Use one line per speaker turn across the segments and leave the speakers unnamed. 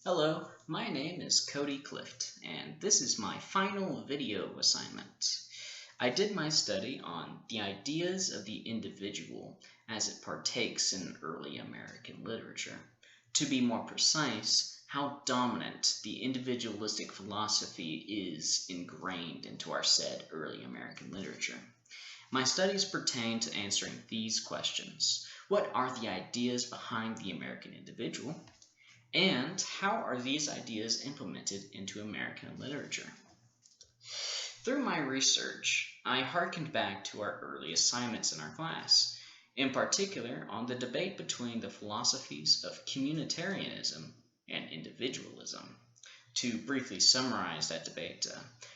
Hello, my name is Cody Clift, and this is my final video assignment. I did my study on the ideas of the individual as it partakes in early American literature. To be more precise, how dominant the individualistic philosophy is ingrained into our said early American literature. My studies pertain to answering these questions. What are the ideas behind the American individual? And how are these ideas implemented into American literature? Through my research, I harkened back to our early assignments in our class, in particular on the debate between the philosophies of communitarianism and individualism. To briefly summarize that debate,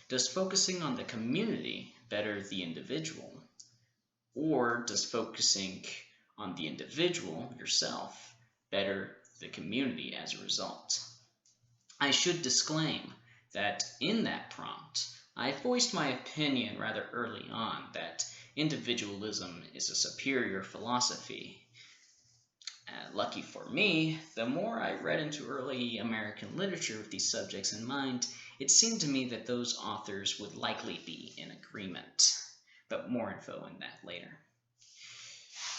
does focusing on the community better the individual? Or does focusing on the individual, yourself, better the community as a result? I should disclaim that in that prompt, I voiced my opinion rather early on that individualism is a superior philosophy. Lucky for me, the more I read into early American literature with these subjects in mind, it seemed to me that those authors would likely be in agreement. But more info on that later.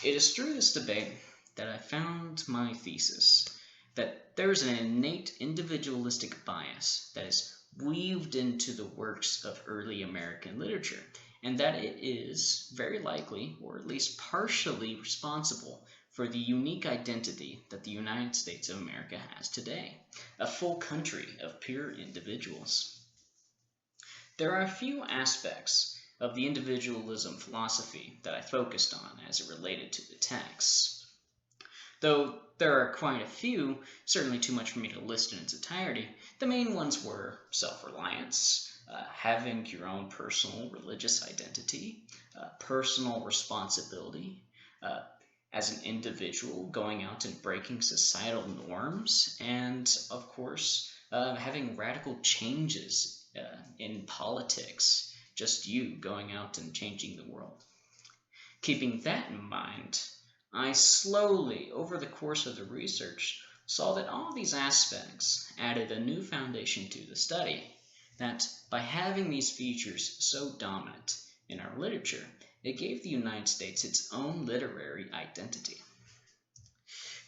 It is through this debate that I found my thesis that there is an innate individualistic bias that is weaved into the works of early American literature, and that it is very likely, or at least partially, responsible for the unique identity that the United States of America has today, a full country of pure individuals. There are a few aspects of the individualism philosophy that I focused on as it related to the text. Though there are quite a few, certainly too much for me to list in its entirety, the main ones were self-reliance, having your own personal religious identity, personal responsibility, as an individual going out and breaking societal norms, and of course, having radical changes in politics, just you going out and changing the world. Keeping that in mind, I slowly, over the course of the research, saw that all these aspects added a new foundation to the study, that by having these features so dominant in our literature, it gave the United States its own literary identity.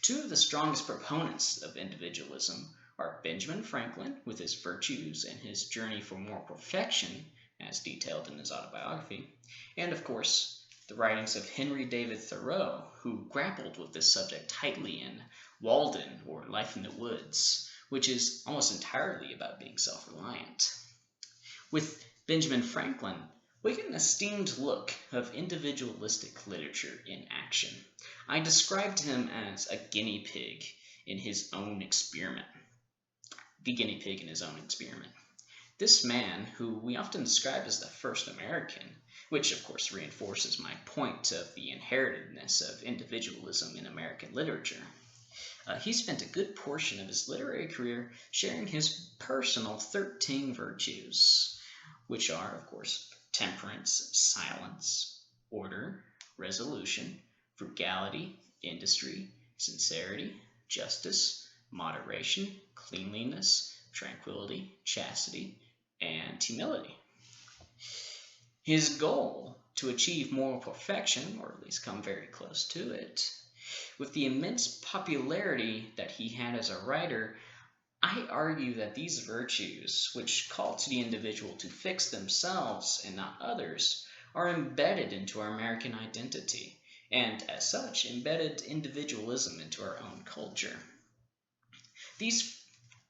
Two of the strongest proponents of individualism are Benjamin Franklin, with his virtues and his journey for moral perfection, as detailed in his autobiography, and of course, the writings of Henry David Thoreau, who grappled with this subject tightly in Walden or Life in the Woods, which is almost entirely about being self-reliant. With Benjamin Franklin, we get an esteemed look of individualistic literature in action. I described him as a guinea pig in his own experiment. The guinea pig in his own experiment. This man, who we often describe as the first American, which of course reinforces my point of the inheritedness of individualism in American literature, he spent a good portion of his literary career sharing his personal 13 virtues, which are, of course, temperance, silence, order, resolution, frugality, industry, sincerity, justice, moderation, cleanliness, tranquility, chastity, and humility. His goal to achieve moral perfection, or at least come very close to it, with the immense popularity that he had as a writer, I argue that these virtues, which call to the individual to fix themselves and not others, are embedded into our American identity, and as such, embedded individualism into our own culture. These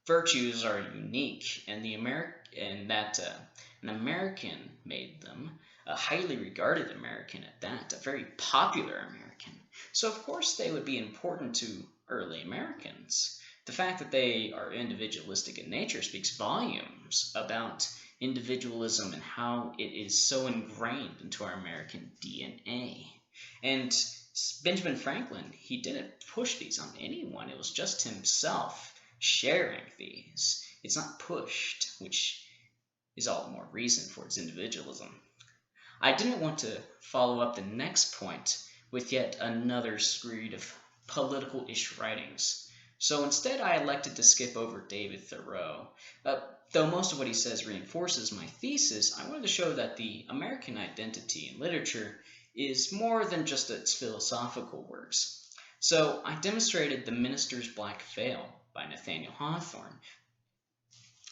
virtues are unique, and an American made them, a highly regarded American at that, a very popular American. So of course they would be important to early Americans. The fact that they are individualistic in nature speaks volumes about individualism and how it is so ingrained into our American DNA. And Benjamin Franklin, he didn't push these on anyone. It was just himself sharing these. It's not pushed, which is all the more reason for its individualism. I didn't want to follow up the next point with yet another screed of political-ish writings, So instead, I elected to skip over David Thoreau. Though most of what he says reinforces my thesis, I wanted to show that the American identity in literature is more than just its philosophical works. So I demonstrated The Minister's Black Veil by Nathaniel Hawthorne.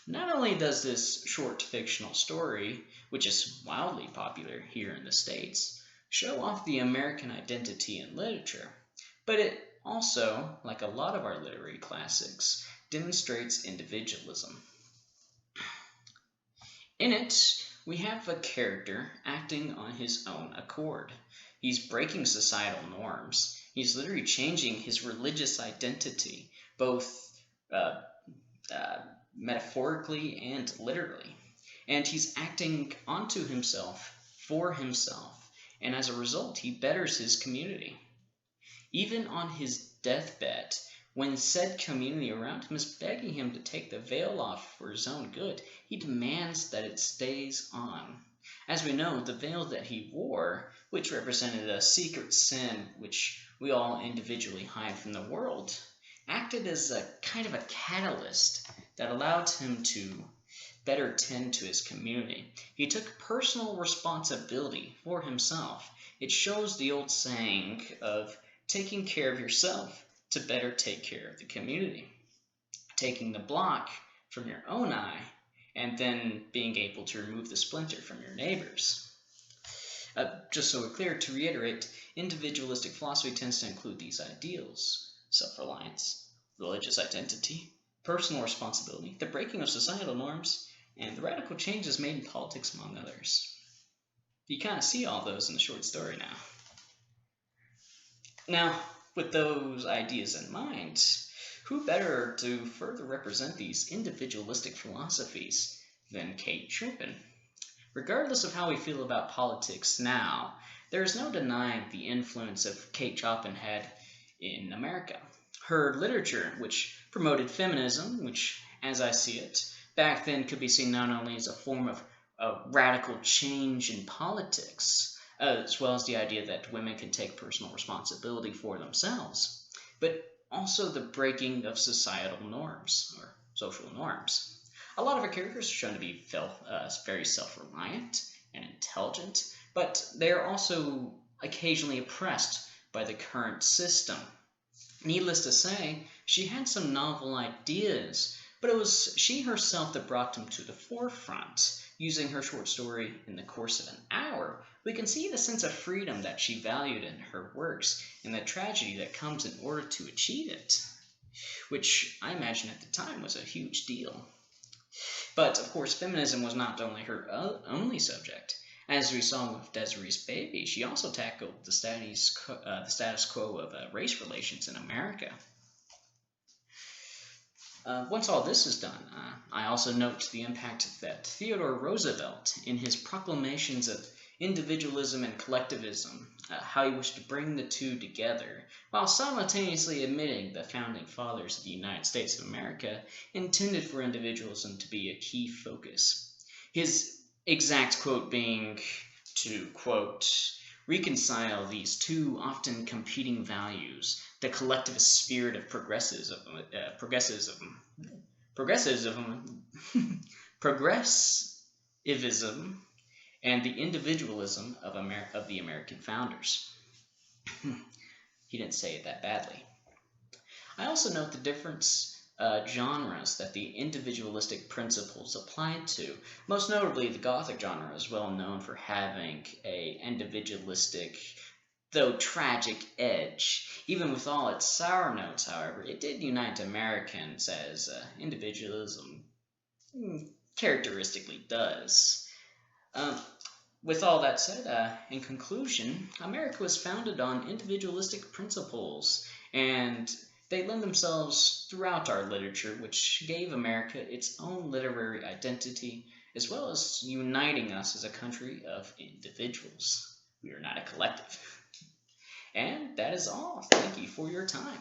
Not only does this short fictional story, which is wildly popular here in the States, show off the American identity in literature, but it also, like a lot of our literary classics, demonstrates individualism. In it, we have a character acting on his own accord. He's breaking societal norms. He's literally changing his religious identity, both uh, metaphorically and literally. And he's acting onto himself, for himself, and as a result, he betters his community. Even on his deathbed, when said community around him is begging him to take the veil off for his own good, he demands that it stays on. As we know, the veil that he wore, which represented a secret sin which we all individually hide from the world, acted as a kind of a catalyst that allowed him to better tend to his community. He took personal responsibility for himself. It shows the old saying of taking care of yourself to better take care of the community. Taking the block from your own eye and then being able to remove the splinter from your neighbor's. Just so we're clear, to reiterate, individualistic philosophy tends to include these ideals: self-reliance, religious identity, personal responsibility, the breaking of societal norms, and the radical changes made in politics, among others. You kind of see all those in the short story now. Now, with those ideas in mind, who better to further represent these individualistic philosophies than Kate Chopin? Regardless of how we feel about politics now, there is no denying the influence of Kate Chopin had in America. Her literature, which promoted feminism, which, as I see it, back then could be seen not only as a form of a radical change in politics, as well as the idea that women can take personal responsibility for themselves, but also the breaking of societal norms, or social norms. A lot of her characters are shown to be very self-reliant and intelligent, but they are also occasionally oppressed by the current system. Needless to say, she had some novel ideas, but it was she herself that brought them to the forefront. Using her short story in the course of an hour, we can see the sense of freedom that she valued in her works and the tragedy that comes in order to achieve it, which I imagine at the time was a huge deal. But, of course, feminism was not only her only subject. As we saw with Desiree's Baby, she also tackled the status quo of race relations in America. Once all this is done, I also note the impact that Theodore Roosevelt, in his proclamations of individualism and collectivism, how he wished to bring the two together, while simultaneously admitting the founding fathers of the United States of America intended for individualism to be a key focus. His exact quote being to, quote, reconcile these two often competing values, the collectivist spirit of progressivism, and the individualism of the American founders. He didn't say it that badly. I also note the different genres that the individualistic principles applied to. Most notably, the Gothic genre is well known for having an individualistic, though tragic, edge. Even with all its sour notes, however, it did unite Americans as individualism characteristically does. With all that said, in conclusion, America was founded on individualistic principles, and they lend themselves throughout our literature, which gave America its own literary identity, as well as uniting us as a country of individuals. We are not a collective. And that is all. Thank you for your time.